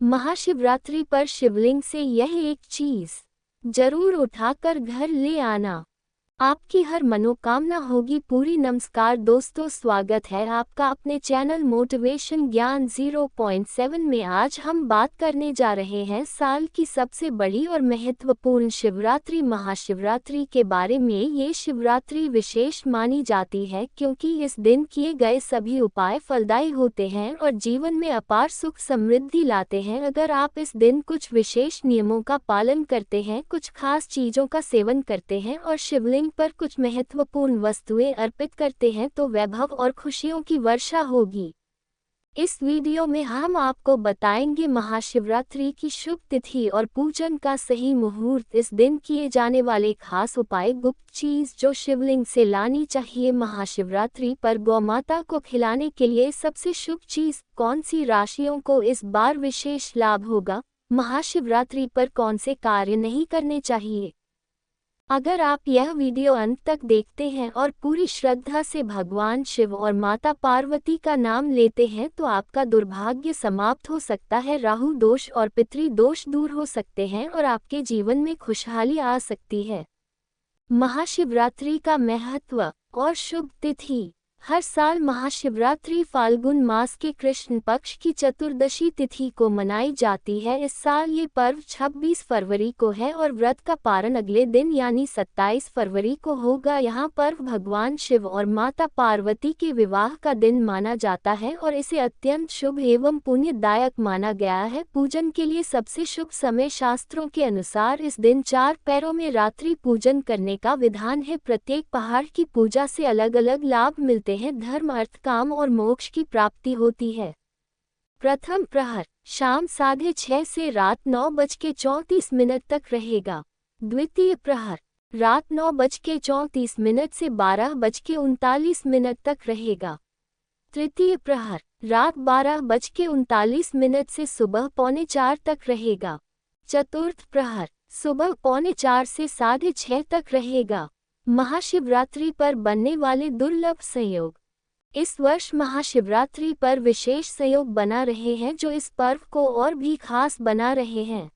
महाशिवरात्रि पर शिवलिंग से यह एक चीज जरूर उठाकर घर ले आना, आपकी हर मनोकामना होगी पूरी। नमस्कार दोस्तों, स्वागत है आपका अपने चैनल मोटिवेशन ज्ञान 0.7 में। आज हम बात करने जा रहे हैं साल की सबसे बड़ी और महत्वपूर्ण शिवरात्रि महाशिवरात्रि के बारे में। ये शिवरात्रि विशेष मानी जाती है क्योंकि इस दिन किए गए सभी उपाय फलदायी होते हैं और जीवन में अपार सुख समृद्धि लाते हैं। अगर आप इस दिन कुछ विशेष नियमों का पालन करते हैं, कुछ खास चीजों का सेवन करते हैं और शिवलिंग पर कुछ महत्वपूर्ण वस्तुएं अर्पित करते हैं तो वैभव और खुशियों की वर्षा होगी। इस वीडियो में हम आपको बताएंगे महाशिवरात्रि की शुभ तिथि और पूजन का सही मुहूर्त, इस दिन किए जाने वाले खास उपाय, गुप्त चीज जो शिवलिंग से लानी चाहिए, महाशिवरात्रि पर गौमाता को खिलाने के लिए सबसे शुभ चीज कौन सी, राशियों को इस बार विशेष लाभ होगा, महाशिवरात्रि पर कौन से कार्य नहीं करने चाहिए। अगर आप यह वीडियो अंत तक देखते हैं और पूरी श्रद्धा से भगवान शिव और माता पार्वती का नाम लेते हैं तो आपका दुर्भाग्य समाप्त हो सकता है, राहु दोष और पितृ दोष दूर हो सकते हैं और आपके जीवन में खुशहाली आ सकती है। महाशिवरात्रि का महत्व और शुभ तिथि। हर साल महाशिवरात्रि फाल्गुन मास के कृष्ण पक्ष की चतुर्दशी तिथि को मनाई जाती है। इस साल ये पर्व 26 फरवरी को है और व्रत का पारण अगले दिन यानी 27 फरवरी को होगा। यहाँ पर्व भगवान शिव और माता पार्वती के विवाह का दिन माना जाता है और इसे अत्यंत शुभ एवं पुण्यदायक माना गया है। पूजन के लिए सबसे शुभ समय शास्त्रों के अनुसार इस दिन 4 पैरों में रात्रि पूजन करने का विधान है। प्रत्येक पहाड़ की पूजा से अलग अलग लाभ मिलते हैं, धर्म, अर्थ, काम और मोक्ष की प्राप्ति होती है। प्रथम प्रहर शाम 6:30 से रात 9:34 तक रहेगा। द्वितीय प्रहर रात 9:34 से 12:39 तक रहेगा। तृतीय प्रहर रात 12:39 से सुबह 3:45 तक रहेगा। चतुर्थ प्रहर सुबह 3:45 से 6:30 तक रहेगा। महाशिवरात्रि पर बनने वाले दुर्लभ संयोग। इस वर्ष महाशिवरात्रि पर विशेष संयोग बना रहे हैं जो इस पर्व को और भी खास बना रहे हैं।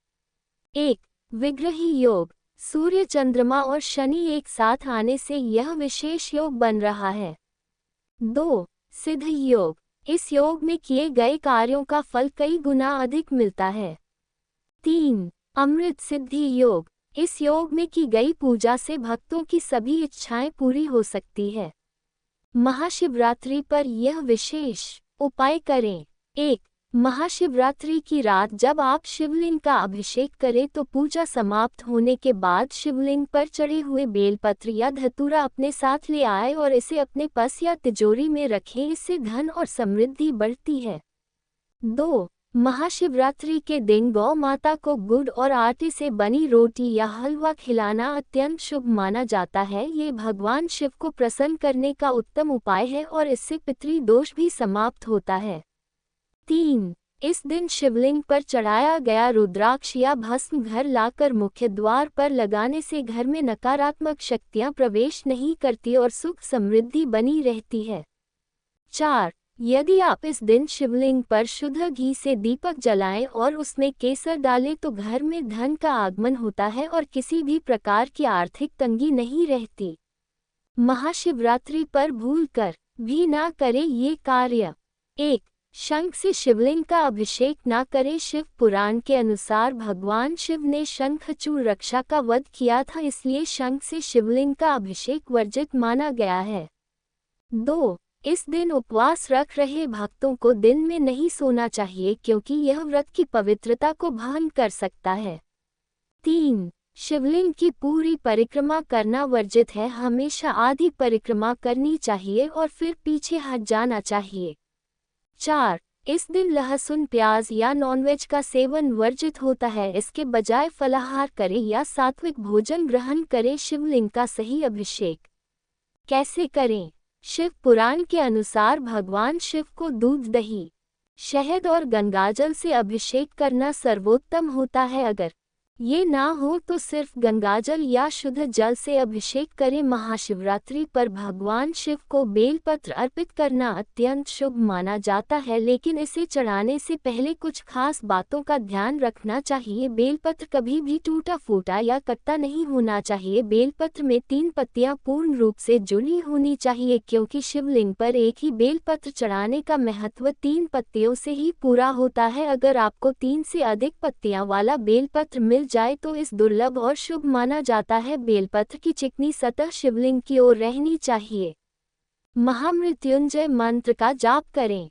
1. विग्रही योग। सूर्य, चंद्रमा और शनि एक साथ आने से यह विशेष योग बन रहा है। 2. सिद्ध योग। इस योग में किए गए कार्यों का फल कई गुना अधिक मिलता है। 3. अमृत सिद्धि योग। इस योग में की गई पूजा से भक्तों की सभी इच्छाएं पूरी हो सकती है। महाशिवरात्रि पर यह विशेष उपाय करें। 1. महाशिवरात्रि की रात जब आप शिवलिंग का अभिषेक करें तो पूजा समाप्त होने के बाद शिवलिंग पर चढ़े हुए बेलपत्र या धतूरा अपने साथ ले आए और इसे अपने पर्स या तिजोरी में रखें, इससे धन और समृद्धि बढ़ती है। 2. महाशिवरात्रि के दिन गौ माता को गुड़ और आटे से बनी रोटी या हलवा खिलाना अत्यंत शुभ माना जाता है। ये भगवान शिव को प्रसन्न करने का उत्तम उपाय है और इससे पितृ दोष भी समाप्त होता है। 3. इस दिन शिवलिंग पर चढ़ाया गया रुद्राक्ष या भस्म घर लाकर मुख्य द्वार पर लगाने से घर में नकारात्मक शक्तियां प्रवेश नहीं करती और सुख समृद्धि बनी रहती है। 4. यदि आप इस दिन शिवलिंग पर शुद्ध घी से दीपक जलाएं और उसमें केसर डालें तो घर में धन का आगमन होता है और किसी भी प्रकार की आर्थिक तंगी नहीं रहती। महाशिवरात्रि पर भूलकर भी ना करें ये कार्य। 1. शंख से शिवलिंग का अभिषेक ना करें। शिव पुराण के अनुसार भगवान शिव ने शंखचूड़ रक्षा का वध किया था, इसलिए शंख से शिवलिंग का अभिषेक वर्जित माना गया है। 2. इस दिन उपवास रख रहे भक्तों को दिन में नहीं सोना चाहिए क्योंकि यह व्रत की पवित्रता को भंग कर सकता है। 3. शिवलिंग की पूरी परिक्रमा करना वर्जित है, हमेशा आधी परिक्रमा करनी चाहिए और फिर पीछे हट जाना चाहिए। 4. इस दिन लहसुन, प्याज या नॉनवेज का सेवन वर्जित होता है, इसके बजाय फलाहार करें या सात्विक भोजन ग्रहण करें। शिवलिंग का सही अभिषेक कैसे करें? शिव पुराण के अनुसार भगवान शिव को दूध, दही, शहद और गंगाजल से अभिषेक करना सर्वोत्तम होता है। अगर ये ना हो तो सिर्फ गंगाजल या शुद्ध जल से अभिषेक करें। महाशिवरात्रि पर भगवान शिव को बेलपत्र अर्पित करना अत्यंत शुभ माना जाता है, लेकिन इसे चढ़ाने से पहले कुछ खास बातों का ध्यान रखना चाहिए। बेलपत्र कभी भी टूटा फूटा या कट्टा नहीं होना चाहिए। बेलपत्र में 3 पत्तियां पूर्ण रूप से जुड़ी होनी चाहिए, क्योंकि शिवलिंग पर एक ही बेलपत्र चढ़ाने का महत्व 3 पत्तियों से ही पूरा होता है। अगर आपको 3 से अधिक पत्तियां वाला बेलपत्र मिल जाए तो इस दुर्लभ और शुभ माना जाता है। बेलपत्र की चिकनी सतह शिवलिंग की ओर रहनी चाहिए। महामृत्युंजय मंत्र का जाप करें।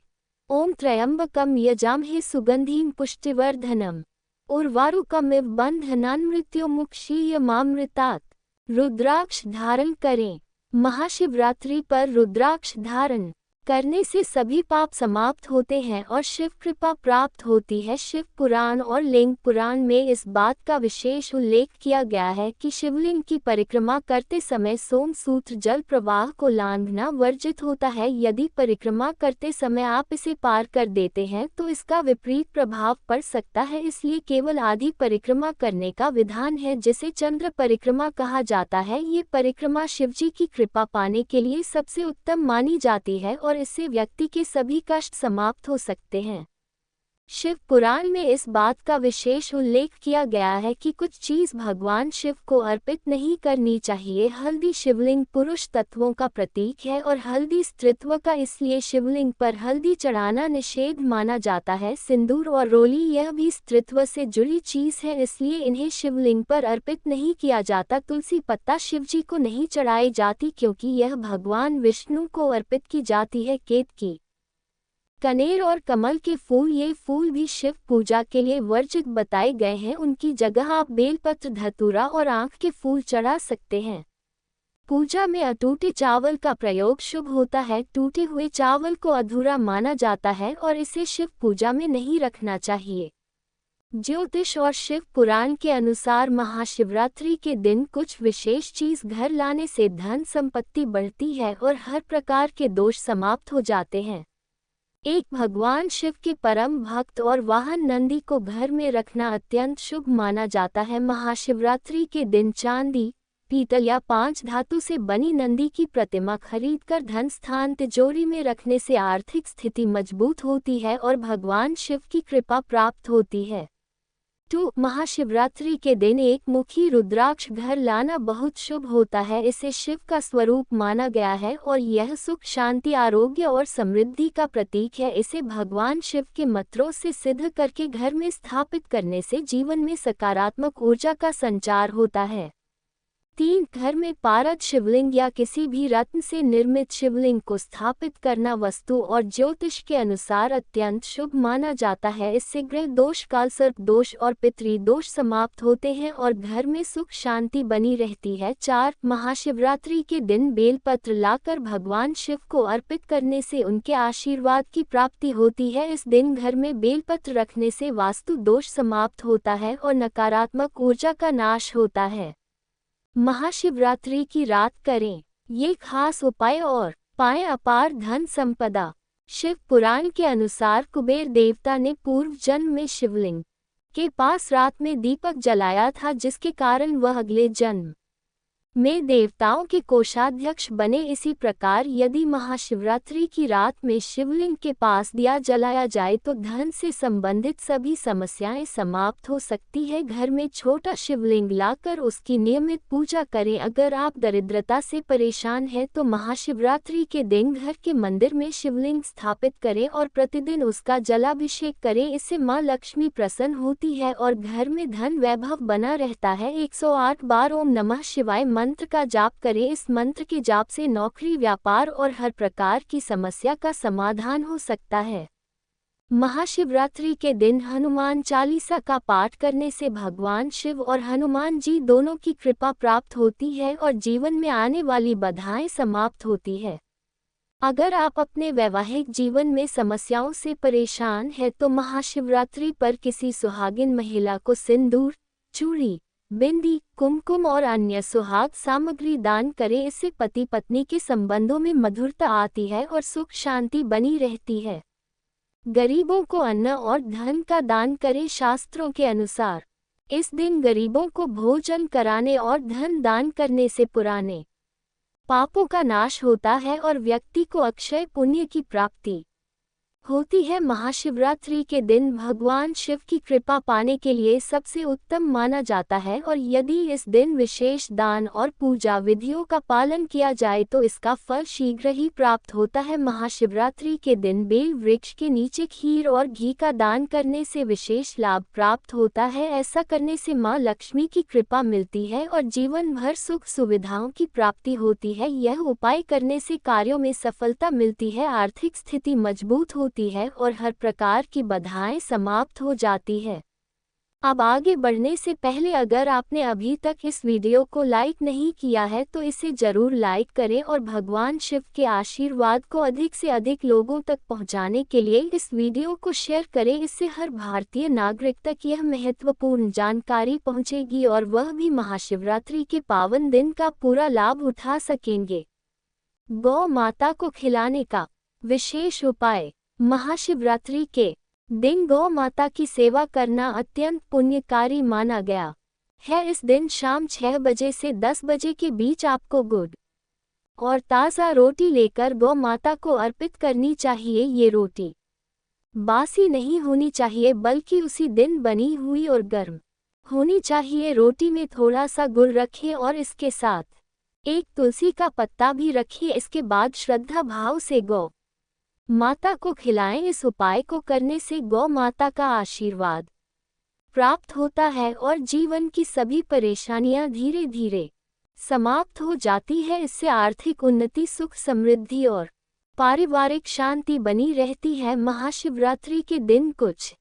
ओम त्र्यंबकम यजामहे सुगंधिं पुष्टिवर्धनम उर्वारुकमिव बन्धनान् मृत्युमुक्षीयमामृतात्। रुद्राक्ष धारण करें। महाशिवरात्रि पर रुद्राक्ष धारण करने से सभी पाप समाप्त होते हैं और शिव कृपा प्राप्त होती है। शिव पुराण और लिंग पुराण में इस बात का विशेष उल्लेख किया गया है कि शिवलिंग की परिक्रमा करते समय सोमसूत्र जल प्रवाह को लांघना वर्जित होता है। यदि परिक्रमा करते समय आप इसे पार कर देते हैं तो इसका विपरीत प्रभाव पड़ सकता है, इसलिए केवल आधी परिक्रमा करने का विधान है, जिसे चंद्र परिक्रमा कहा जाता है। ये परिक्रमा शिवजी की कृपा पाने के लिए सबसे उत्तम मानी जाती है और इससे व्यक्ति के सभी कष्ट समाप्त हो सकते हैं। शिव पुराण में इस बात का विशेष उल्लेख किया गया है कि कुछ चीज भगवान शिव को अर्पित नहीं करनी चाहिए। हल्दी शिवलिंग पुरुष तत्वों का प्रतीक है और हल्दी स्त्रीत्व का, इसलिए शिवलिंग पर हल्दी चढ़ाना निषेध माना जाता है। सिंदूर और रोली यह भी स्त्रीत्व से जुड़ी चीज है, इसलिए इन्हें शिवलिंग पर अर्पित नहीं किया जाता। तुलसी पत्ता शिवजी को नहीं चढ़ाई जाती क्योंकि यह भगवान विष्णु को अर्पित की जाती है। केतकी, कनेर और कमल के फूल, ये फूल भी शिव पूजा के लिए वर्जित बताए गए हैं। उनकी जगह आप बेलपत्र, धतूरा और आंख के फूल चढ़ा सकते हैं। पूजा में अटूटे चावल का प्रयोग शुभ होता है। टूटे हुए चावल को अधूरा माना जाता है और इसे शिव पूजा में नहीं रखना चाहिए। ज्योतिष और शिव पुराण के अनुसार महाशिवरात्रि के दिन कुछ विशेष चीज घर लाने से धन संपत्ति बढ़ती है और हर प्रकार के दोष समाप्त हो जाते हैं। एक, भगवान शिव के परम भक्त और वाहन नंदी को घर में रखना अत्यंत शुभ माना जाता है। महाशिवरात्रि के दिन चांदी, पीतल या 5 धातु से बनी नंदी की प्रतिमा खरीदकर धन स्थान तिजोरी में रखने से आर्थिक स्थिति मजबूत होती है और भगवान शिव की कृपा प्राप्त होती है। 2, महाशिवरात्रि के दिन एक मुखी रुद्राक्ष घर लाना बहुत शुभ होता है। इसे शिव का स्वरूप माना गया है और यह सुख, शांति, आरोग्य और समृद्धि का प्रतीक है। इसे भगवान शिव के मंत्रों से सिद्ध करके घर में स्थापित करने से जीवन में सकारात्मक ऊर्जा का संचार होता है। 3, घर में पारद शिवलिंग या किसी भी रत्न से निर्मित शिवलिंग को स्थापित करना वास्तु और ज्योतिष के अनुसार अत्यंत शुभ माना जाता है। इससे ग्रह दोष, कालसर्प दोष और पितृ दोष समाप्त होते हैं और घर में सुख शांति बनी रहती है। 4, महाशिवरात्रि के दिन बेलपत्र लाकर भगवान शिव को अर्पित करने से उनके आशीर्वाद की प्राप्ति होती है। इस दिन घर में बेलपत्र रखने से वास्तु दोष समाप्त होता है और नकारात्मक ऊर्जा का नाश होता है। महाशिवरात्रि की रात करें ये खास उपाय और पाएं अपार धन संपदा। शिव पुराण के अनुसार कुबेर देवता ने पूर्व जन्म में शिवलिंग के पास रात में दीपक जलाया था, जिसके कारण वह अगले जन्म में देवताओं के कोषाध्यक्ष बने। इसी प्रकार यदि महाशिवरात्रि की रात में शिवलिंग के पास दिया जलाया जाए तो धन से संबंधित सभी समस्याएं समाप्त हो सकती है। घर में छोटा शिवलिंग लाकर उसकी नियमित पूजा करें। अगर आप दरिद्रता से परेशान हैं तो महाशिवरात्रि के दिन घर के मंदिर में शिवलिंग स्थापित करें और प्रतिदिन उसका जलाभिषेक करें। इससे मां लक्ष्मी प्रसन्न होती है और घर में धन वैभव बना रहता है। 108 बार ओम नमः शिवाय मंत्र का जाप करें। इस मंत्र के जाप से नौकरी, व्यापार और हर प्रकार की समस्या का समाधान हो सकता है। महाशिवरात्रि के दिन हनुमान चालीसा का पाठ करने से भगवान शिव और हनुमान जी दोनों की कृपा प्राप्त होती है और जीवन में आने वाली बाधाएं समाप्त होती है। अगर आप अपने वैवाहिक जीवन में समस्याओं से परेशान हैं तो महाशिवरात्रि पर किसी सुहागिन महिला को सिंदूर, चूड़ी, बिंदी, कुमकुम और अन्य सुहाग सामग्री दान करें। इससे पति पत्नी के संबंधों में मधुरता आती है और सुख शांति बनी रहती है। गरीबों को अन्न और धन का दान करें। शास्त्रों के अनुसार इस दिन गरीबों को भोजन कराने और धन दान करने से पुराने पापों का नाश होता है और व्यक्ति को अक्षय पुण्य की प्राप्ति होती है। महाशिवरात्रि के दिन भगवान शिव की कृपा पाने के लिए सबसे उत्तम माना जाता है और यदि इस दिन विशेष दान और पूजा विधियों का पालन किया जाए तो इसका फल शीघ्र ही प्राप्त होता है। महाशिवरात्रि के दिन बेल वृक्ष के नीचे खीर और घी का दान करने से विशेष लाभ प्राप्त होता है। ऐसा करने से मां लक्ष्मी की कृपा मिलती है और जीवन भर सुख सुविधाओं की प्राप्ति होती है। यह उपाय करने से कार्यों में सफलता मिलती है, आर्थिक स्थिति मजबूत होती है और हर प्रकार की बाधाएं समाप्त हो जाती है। अब आगे बढ़ने से पहले अगर आपने अभी तक इस वीडियो को लाइक नहीं किया है तो इसे जरूर लाइक करें और भगवान शिव के आशीर्वाद को अधिक से अधिक लोगों तक पहुंचाने के लिए इस वीडियो को शेयर करें। इससे हर भारतीय नागरिक तक यह महत्वपूर्ण जानकारी पहुंचेगी और वह भी महाशिवरात्रि के पावन दिन का पूरा लाभ उठा सकेंगे। गौ माता को खिलाने का विशेष उपाय। महाशिवरात्रि के दिन गौ माता की सेवा करना अत्यंत पुण्यकारी माना गया है। इस दिन शाम 6 बजे से 10 बजे के बीच आपको गुड़ और ताज़ा रोटी लेकर गौ माता को अर्पित करनी चाहिए। ये रोटी बासी नहीं होनी चाहिए बल्कि उसी दिन बनी हुई और गर्म होनी चाहिए। रोटी में थोड़ा सा गुड़ रखें और इसके साथ एक तुलसी का पत्ता भी रखिए। इसके बाद श्रद्धा भाव से गौ माता को खिलाएं। इस उपाय को करने से गौ माता का आशीर्वाद प्राप्त होता है और जीवन की सभी परेशानियां धीरे धीरे समाप्त हो जाती है। इससे आर्थिक उन्नति, सुख, समृद्धि और पारिवारिक शांति बनी रहती है। महाशिवरात्रि के दिन कुछ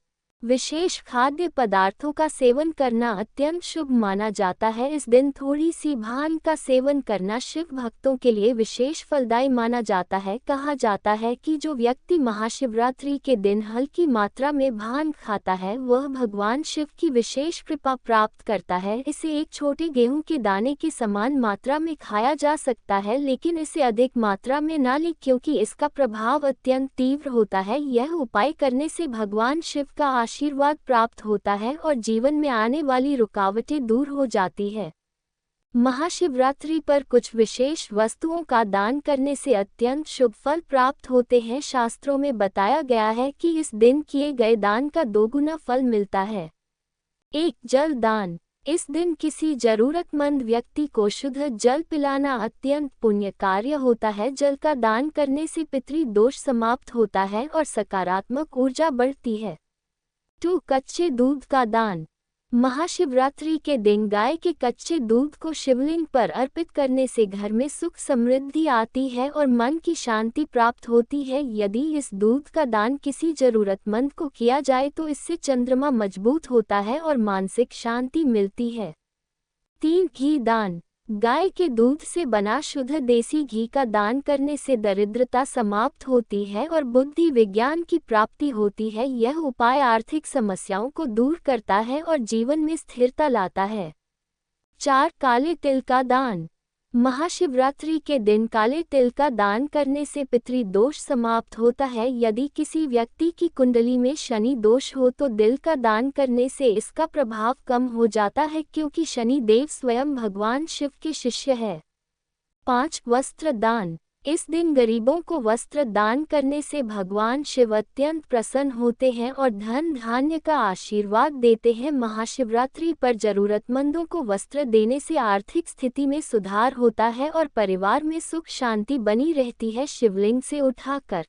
विशेष खाद्य पदार्थों का सेवन करना अत्यंत शुभ माना जाता है। इस दिन थोड़ी सी भांग का सेवन करना शिव भक्तों के लिए विशेष फलदायी माना जाता है। कहा जाता है कि जो व्यक्ति महाशिवरात्रि के दिन हल्की मात्रा में भांग खाता है वह भगवान शिव की विशेष कृपा प्राप्त करता है। इसे एक छोटे गेहूं के दाने के समान मात्रा में खाया जा सकता है, लेकिन इसे अधिक मात्रा में ना लें क्योंकि इसका प्रभाव अत्यंत तीव्र होता है। यह उपाय करने से भगवान शिव का आशीर्वाद प्राप्त होता है और जीवन में आने वाली रुकावटें दूर हो जाती है। महाशिवरात्रि पर कुछ विशेष वस्तुओं का दान करने से अत्यंत शुभ फल प्राप्त होते हैं। शास्त्रों में बताया गया है कि इस दिन किए गए दान का 2 गुना फल मिलता है। 1. जल दान। इस दिन किसी जरूरतमंद व्यक्ति को शुद्ध जल पिलाना अत्यंत पुण्य कार्य होता है। जल का दान करने से पितृ दोष समाप्त होता है और सकारात्मक ऊर्जा बढ़ती है। 2. कच्चे दूध का दान। महाशिवरात्रि के दिन गाय के कच्चे दूध को शिवलिंग पर अर्पित करने से घर में सुख समृद्धि आती है और मन की शांति प्राप्त होती है। यदि इस दूध का दान किसी जरूरतमंद को किया जाए तो इससे चंद्रमा मजबूत होता है और मानसिक शांति मिलती है। 3. घी दान। गाय के दूध से बना शुद्ध देसी घी का दान करने से दरिद्रता समाप्त होती है और बुद्धि विज्ञान की प्राप्ति होती है। यह उपाय आर्थिक समस्याओं को दूर करता है और जीवन में स्थिरता लाता है। 4. काले तिल का दान। महाशिवरात्रि के दिन काले तिल का दान करने से पितृ दोष समाप्त होता है। यदि किसी व्यक्ति की कुंडली में शनि दोष हो तो तिल का दान करने से इसका प्रभाव कम हो जाता है क्योंकि शनि देव स्वयं भगवान शिव के शिष्य है। 5. वस्त्र दान। इस दिन गरीबों को वस्त्र दान करने से भगवान शिव अत्यंत प्रसन्न होते हैं और धन धान्य का आशीर्वाद देते हैं। महाशिवरात्रि पर जरूरतमंदों को वस्त्र देने से आर्थिक स्थिति में सुधार होता है और परिवार में सुख शांति बनी रहती है। शिवलिंग से उठाकर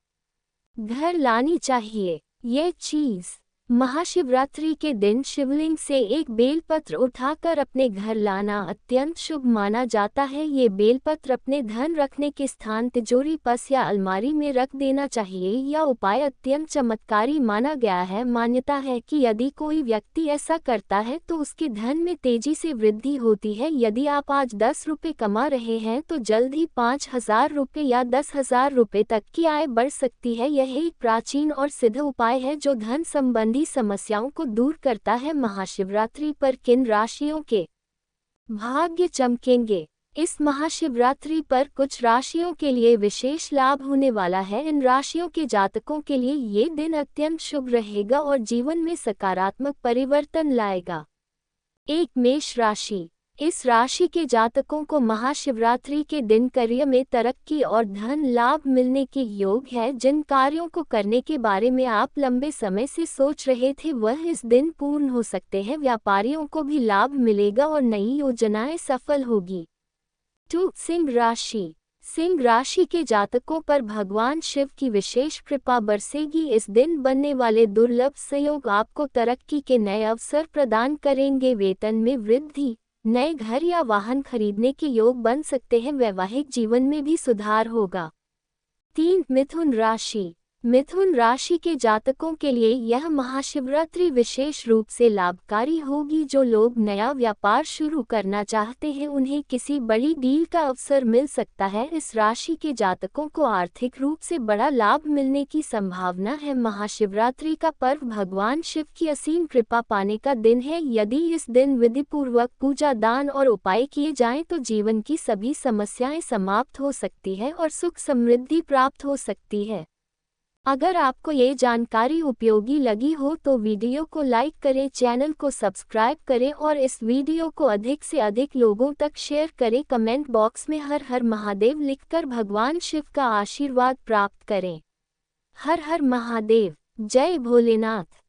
घर लानी चाहिए। ये चीज महाशिवरात्रि के दिन शिवलिंग से एक बेलपत्र उठाकर अपने घर लाना अत्यंत शुभ माना जाता है। ये बेलपत्र अपने धन रखने के स्थान तिजोरी, पर्स या अलमारी में रख देना चाहिए। यह उपाय अत्यंत चमत्कारी माना गया है। मान्यता है कि यदि कोई व्यक्ति ऐसा करता है तो उसके धन में तेजी से वृद्धि होती है। यदि आप आज 10 रुपये कमा रहे हैं तो जल्द ही 5,000 रुपये या 10,000 रुपये तक की आय बढ़ सकती है। यह एक प्राचीन और सिद्ध उपाय है जो धन संबंधी समस्याओं को दूर करता है। महाशिवरात्रि पर किन राशियों के भाग्य चमकेंगे? इस महाशिवरात्रि पर कुछ राशियों के लिए विशेष लाभ होने वाला है। इन राशियों के जातकों के लिए ये दिन अत्यंत शुभ रहेगा और जीवन में सकारात्मक परिवर्तन लाएगा। एक मेष राशि। इस राशि के जातकों को महाशिवरात्रि के दिन करियर में तरक्की और धन लाभ मिलने के योग है। जिन कार्यों को करने के बारे में आप लंबे समय से सोच रहे थे वह इस दिन पूर्ण हो सकते हैं। व्यापारियों को भी लाभ मिलेगा और नई योजनाएं सफल होगी। 2. सिंह राशि। सिंह राशि के जातकों पर भगवान शिव की विशेष कृपा बरसेगी। इस दिन बनने वाले दुर्लभ संयोग आपको तरक्की के नए अवसर प्रदान करेंगे। वेतन में वृद्धि, नए घर या वाहन खरीदने के योग बन सकते हैं। वैवाहिक जीवन में भी सुधार होगा। 3. मिथुन राशि। मिथुन राशि के जातकों के लिए यह महाशिवरात्रि विशेष रूप से लाभकारी होगी। जो लोग नया व्यापार शुरू करना चाहते हैं उन्हें किसी बड़ी डील का अवसर मिल सकता है। इस राशि के जातकों को आर्थिक रूप से बड़ा लाभ मिलने की संभावना है। महाशिवरात्रि का पर्व भगवान शिव की असीम कृपा पाने का दिन है। यदि इस दिन विधिपूर्वक पूजा, दान और उपाय किए जाएं तो जीवन की सभी समस्याएं समाप्त हो सकती है और सुख समृद्धि प्राप्त हो सकती है। अगर आपको ये जानकारी उपयोगी लगी हो तो वीडियो को लाइक करें, चैनल को सब्सक्राइब करें और इस वीडियो को अधिक से अधिक लोगों तक शेयर करें। कमेंट बॉक्स में हर हर महादेव लिखकर भगवान शिव का आशीर्वाद प्राप्त करें। हर हर महादेव। जय भोलेनाथ।